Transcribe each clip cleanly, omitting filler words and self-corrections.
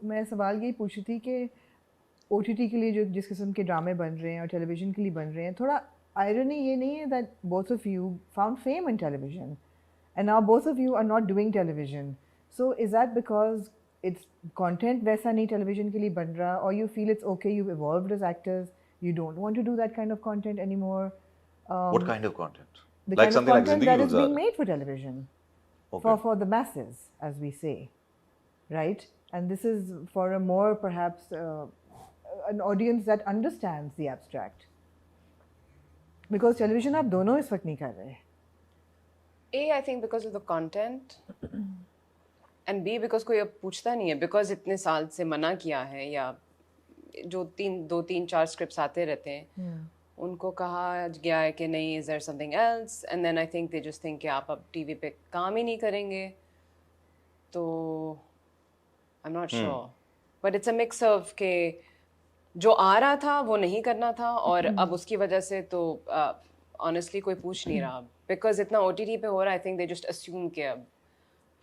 मैं सवाल यही पूछी थी कि OTT के लिए जो जिस किस्म के ड्रामे बन रहे हैं और टेलीविज़न के लिए बन रहे हैं, थोड़ा आयरनी ये नहीं है that both of you found fame in television and now both of you are not doing television. So is that because it's content वैसा नहीं television के लिए बन रहा, or you feel it's okay, you've evolved as actors, you don't want to do that kind of content anymore? What kind of content? The Like kind of something like content Zindagi that is being Gulzar. made for television, Okay. for the masses, as we say, right? And this is for a more perhaps an audience that understands the abstract. Because television आप दोनों इस वक्त नहीं कर रहे. A, I think because of the content, and B, because कोई अब पूछता नहीं है, because इतने साल से मना किया है, या जो 2-3-4 स्क्रिप्ट्स आते रहते हैं, उनको कहा गया है कि नहीं, is there something else, and then I think they just think कि आप अब टीवी पे काम ही नहीं करेंगे, तो I'm not sure, but it's a mix of के जो आ रहा था वो नहीं करना था, और अब उसकी वजह से तो honestly कोई पूछ नहीं रहा, because इतना OTT पे हो रहा है, I think they just assume कि अब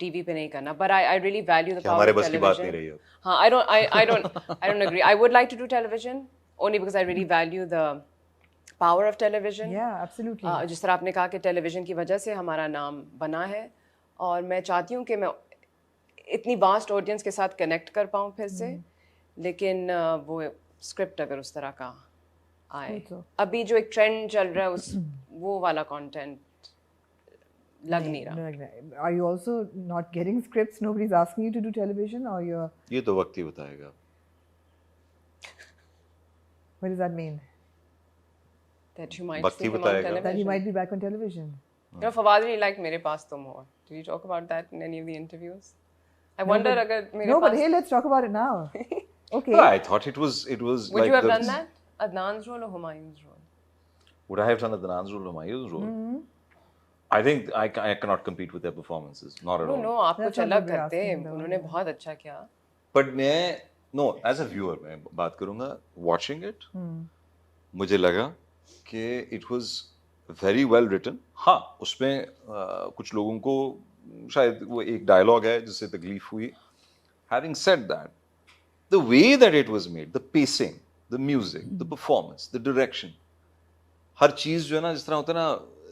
टीवी पे नहीं करना, but I really value the power हमारे of बस की बात नहीं television. रही अब. हाँ, I don't agree. I would like to do television only because I really value the power of television. Yeah, absolutely. जिस तरह आपने कहा कि टेलीविजन की वजह से हमारा नाम बना है, और मैं चाहती हूँ कि मैं इतनी वास्ट ऑडियंस के साथ कनेक्ट कर पाऊँ फिर से, लेकिन वो स्क्रिप्ट अगर उस तरह का आए, अभी जो एक ट्रेंड चल रहा है उस वो वाला कंटेंट लग नहीं रहा. Are you also not getting scripts? Nobody's asking you to do television, or you're... ये तो वक्त ही बताएगा. What does that mean? That you might वक्त see ही him on बताएगा. television. That he might be back on television. You know, Fawad really liked मेरे पास तुम हो. Did you talk about that in any of the interviews? I wonder अगर मेरे No, pass... but hey, let's talk about it now. Okay. Well, I thought it was Would like you have the- done that? Adnan's role or Humayun's role? Would I have done Adnan's role or Humayun's role? I think I cannot compete with their performances. Not at all. No, आप That's कुछ what अलग we were करते हैं. asking though, उन्होंने बहुत अच्छा किया. But no, as a viewer मैं बात करूँगा, watching it, मुझे लगा कि it was very well written. हाँ, उसमें कुछ लोगों को शायद वो एक dialogue है जिससे तकलीफ हुई. Having said that, the way that it was made, the pacing, the music, the performance, the direction, हर चीज जो है ना, जिस तरह होता है ना,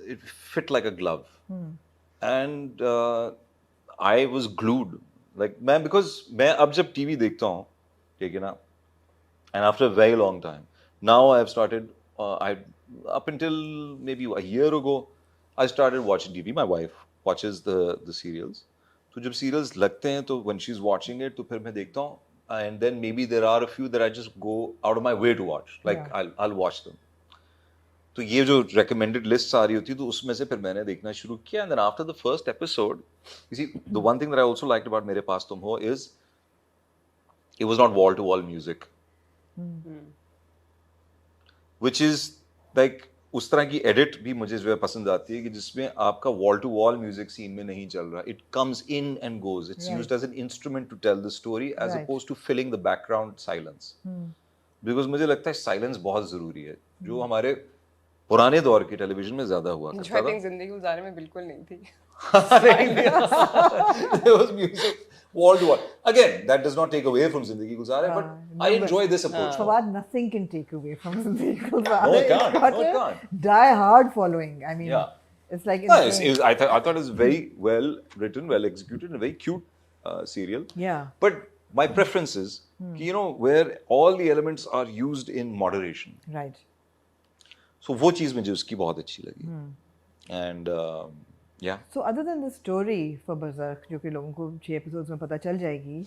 it fit like a glove. And I was glued. Like because मैं अब जब TV देखता हूँ, ठीक है ना, and after a very long time, now I have started, up until maybe a year ago, I started watching TV. My wife watches the serials. तो जब serials लगते हैं, तो when she's watching it, तो फिर मैं देखता हूँ, and then maybe there are a few that I just go out of my way to watch. Like I'll watch them. तो ये जो recommended lists आ रही होती तो उसमें से फिर मैंने देखना शुरू किया, and then after the first episode, you see, the one thing that I also liked about मेरे पास तुम हो is it was not wall to wall music, which is like उस तरह की edit भी मुझे जो है पसंद आती है कि जिसमें आपका wall to wall music scene में नहीं चल रहा, it comes in and goes, it's used as an instrument to tell the story as opposed to filling the background silence, because मुझे लगता है silence बहुत जरूरी है, जो हमारे पुराने दौर के टेलीविजन में ज्यादा हुआ जो करता I था. think जिंदगी गुजारे में बिल्कुल नहीं थी. There was music wall to wall. Again, that does not take away from Zindagi Guzare, but I enjoy this approach. Fawad, nothing can take away from Zindagi Gulzar. No, it can't. It's got No, it a can't. die-hard following. I mean, Yeah. it's like... No, insane. I thought it was very well written, well executed, and a very cute serial. Yeah. But my preference is, you know, where all the elements are used in moderation. Right. So वो चीज़ मुझे उसकी बहुत अच्छी लगी. And yeah. So other than the story for Berserk, जो कि लोगों को 6 episodes में पता चल जाएगी,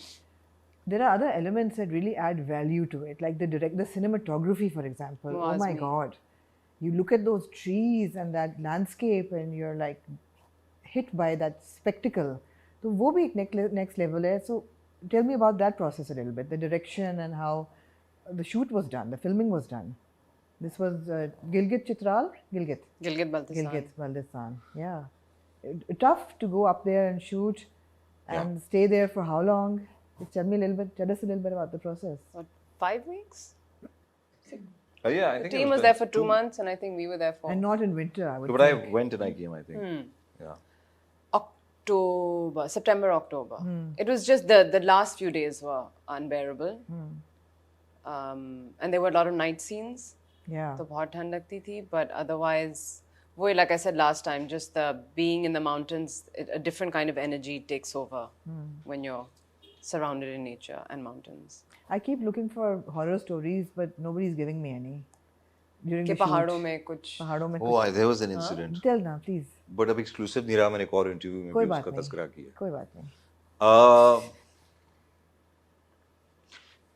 there are other elements that really add value to it, like the cinematography, for example. Oh my God. You look at those trees and that landscape and you're like hit by that spectacle. So वो भी एक next level है. So tell me about that process a little bit, the direction and how the shoot was done, the filming was done. This was Gilgit Chitral? Gilgit Baltistan. Yeah. Tough to go up there and shoot and stay there for how long? Just tell us a little bit about the process. What, 5 weeks? Yeah, I The think team was there for 2 months, and I think we were there for... And not in winter, I would But think. I went and I came, I think. Yeah. September, October. It was just the last few days were unbearable. And there were a lot of night scenes. Yeah. तो बहुत ठंड लगती थी, but otherwise, वो like I said last time, just the being in the mountains, a different kind of energy takes over when you're surrounded in nature and mountains. I keep looking for horror stories, but nobody's giving me any. During कि the shoot. पहाड़ों में कुछ पहाड़ों में Oh, there was an incident. Tell ना please. But अब exclusive नहीं रहा, मैंने एक और इंटरव्यू में कोई भी बात उसका नहीं. तस्करा किया. कोई बात नहीं.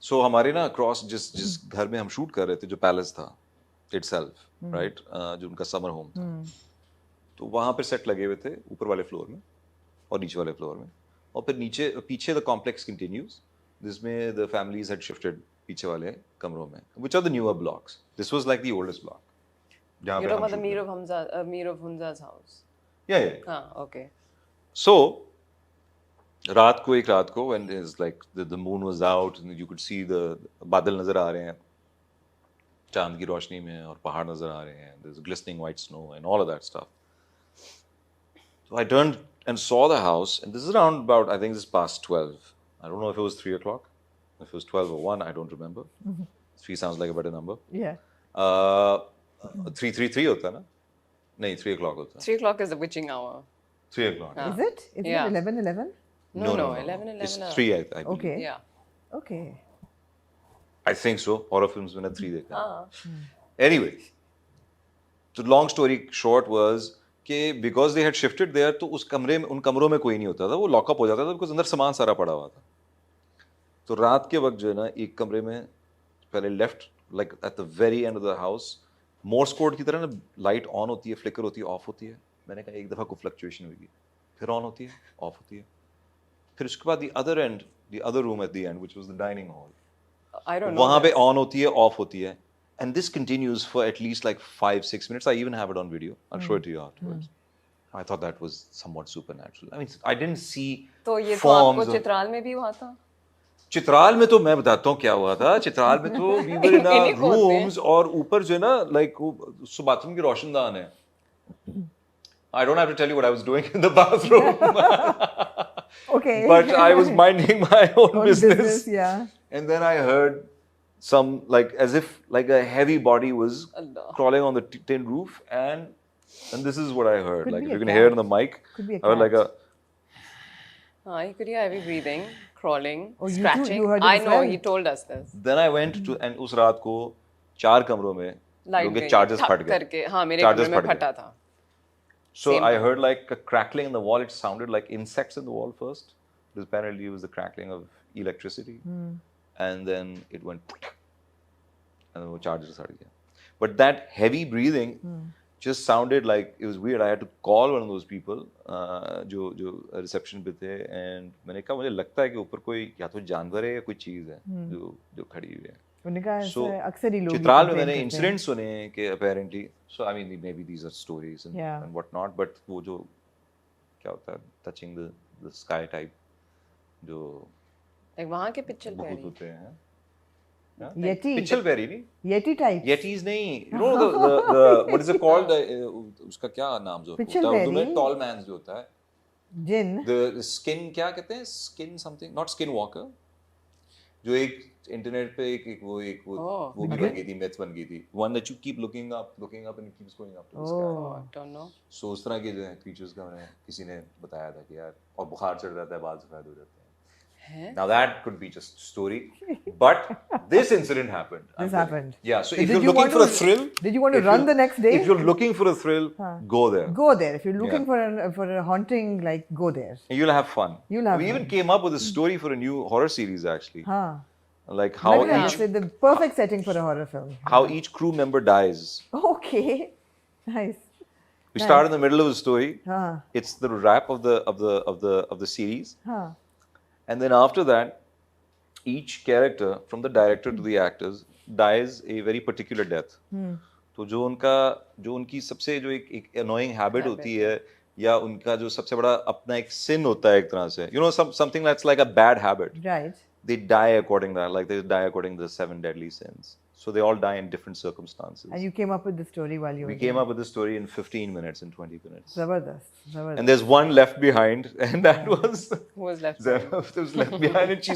So हमारे ना across जिस घर में हम शूट कर रहे थे, जो पैलेस था itself, right, जो उनका समर होम था, तो वहाँ पे सेट लगे हुए थे ऊपर वाले फ्लोर में और नीचे वाले फ्लोर में, और फिर पीछे द कॉम्प्लेक्स कंटिन्यूज जिसमें द फैमिलीज हैड शिफ्टेड पीछे वाले कमरों में, which are the newer blocks. This was like the oldest block. जहाँ You पे know हम about the shoot कर रहे Mir of Hunza's house? थे. Yeah. हाँ, okay. So रात को when is like the moon was out and you could see the बादल नजर आ रहे हैं चांद की रोशनी में, और पहाड़ नजर आ रहे हैं, there's glistening white snow and all of that stuff. So I turned and saw the house, and this is around about, I think this is past 12. I don't know if it was 3 o'clock, if it was 12 or 1, I don't remember. 3 sounds like a better number. Yeah. 3 होता है ना? नहीं, 3 o'clock होता है. 3 o'clock is the witching hour. 3 o'clock. Is it? Is Yeah. it 11:11? No, no. 11. It's 3, I believe. Okay. Yeah. Okay. I think so. Horror films मैंने 3 देखा. हाँ. Anyway, the long story short was कि because they had shifted there, तो उन कमरों में कोई नहीं होता था, वो लॉकअप हो जाता था because अंदर सामान सारा पड़ा हुआ था. तो रात के वक्त जो है ना, एक कमरे में पहले left like at the very end of the house, Morse code की तरह ना लाइट ऑन होती है, फ्लिकर होती है, ऑफ होती है. मैंने कहा एक दफ़ा को फ्लक्चुएशन हुई, फिर ऑन होती है, ऑफ होती है. फिर उसके बाद the other room at the end, which was the dining hall, I don't know. वहाँ पे this. ऑन होती है, ऑफ होती है. And this continues for at least like 5-6 minutes. I even have it on video. I'll show it to you afterwards. I thought that was somewhat supernatural. I mean, I didn't see तो ये तो forms आपको of- Chitral में भी हुआ था? चित्राल में तो मैं बताता हूँ क्या हुआ था. चित्राल में तो we were in our इन्हीं को होते हैं. rooms, और ऊपर जो है ना, like उसको बाथरूम की रोशनदान है. I don't have to tell you what I was doing in the bathroom. Okay. But I was minding my own Own business. Yeah. And then I heard some, like, as if like a heavy body was Allah. crawling on the tin roof, and this is what I heard. Could Like, be if you a can hear it cat. on the mic, Could be a I heard like a, cat. हाँ, you could hear heavy breathing, crawling, Oh, you too- scratching. you heard it I as know, well? he told us this. then I went to, and उस रात को 4 कमरों में Light लोगों के गई, charges ठक फट गए. करके, हाँ, मेरे Charges कमरे में फट गए. फटा था. So Same I time. heard like a crackling in the wall. It sounded like insects in the wall first. Because apparently it was the crackling of electricity. And then it went, and then the charger started again. But that heavy breathing just sounded like, it was weird. I had to call one of those people जो reception पे थे, and मैंने कहा मुझे लगता है कि ऊपर कोई या तो जानवर है या कोई चीज़ है जो खड़ी हुई है. उन्होंने कहा So, ऐसे अक्सर ही लोग चित्राल में complain मैंने करते हैं. इंसिडेंट्स सुने हैं कि apparently, so I mean maybe these are stories and, Yeah. and what not, but वो जो क्या होता है touching the sky type जो Like वहाँ के पिक्चर बहुत पैरी. होते हैं. Yeti. पिचल पेरी नहीं, Yeti type. Yetis नहीं, you know the what is it called, उसका क्या नाम जो होता पिचल है उर्दू में, पेरी? tall man जो होता है, Jinn. the skin क्या कहते हैं, skin something, not skin walker, जो एक इंटरनेट पे एक वो भी बन गई थी, myth बन गई थी, one that you keep looking up and it keeps going up to the sky. Oh, don't know. So उस तरह के जो है creatures का मैंने किसी ने बताया था कि यार, और बुखार चढ़ जाता है, बाल सफेद हो जाते हैं. Now that could be just story, but this incident happened. This happened. Yeah, so So if did you're you looking want for a to- thrill, did you want to if run you- the next day? If you're looking for a thrill, go there. Go there. If you're looking Yeah. for a haunting, like go there. You'll have fun. You'll have We even fun. came up with a story for a new horror series actually, हाँ. like how Like each the perfect setting for a horror film. how each crew member dies. Okay. Nice. We start in the middle of the story. हाँ. It's the wrap of the series, हाँ. and then after that, each character, from the director to the actors, dies a very particular death. तो जो उनकी सबसे जो एक annoying habit होती है, या उनका जो सबसे बड़ा अपना एक sin होता है एक तरह से, you know, something that's like a bad habit, Right. they die according to that, like they die according to the 7 deadly sins. So they all die in different circumstances. And you came up with the story while you were We came up with the story in 15 minutes and 20 minutes. Zabardast. And there's one left behind, and that was Who was left? Zainab was left behind, and she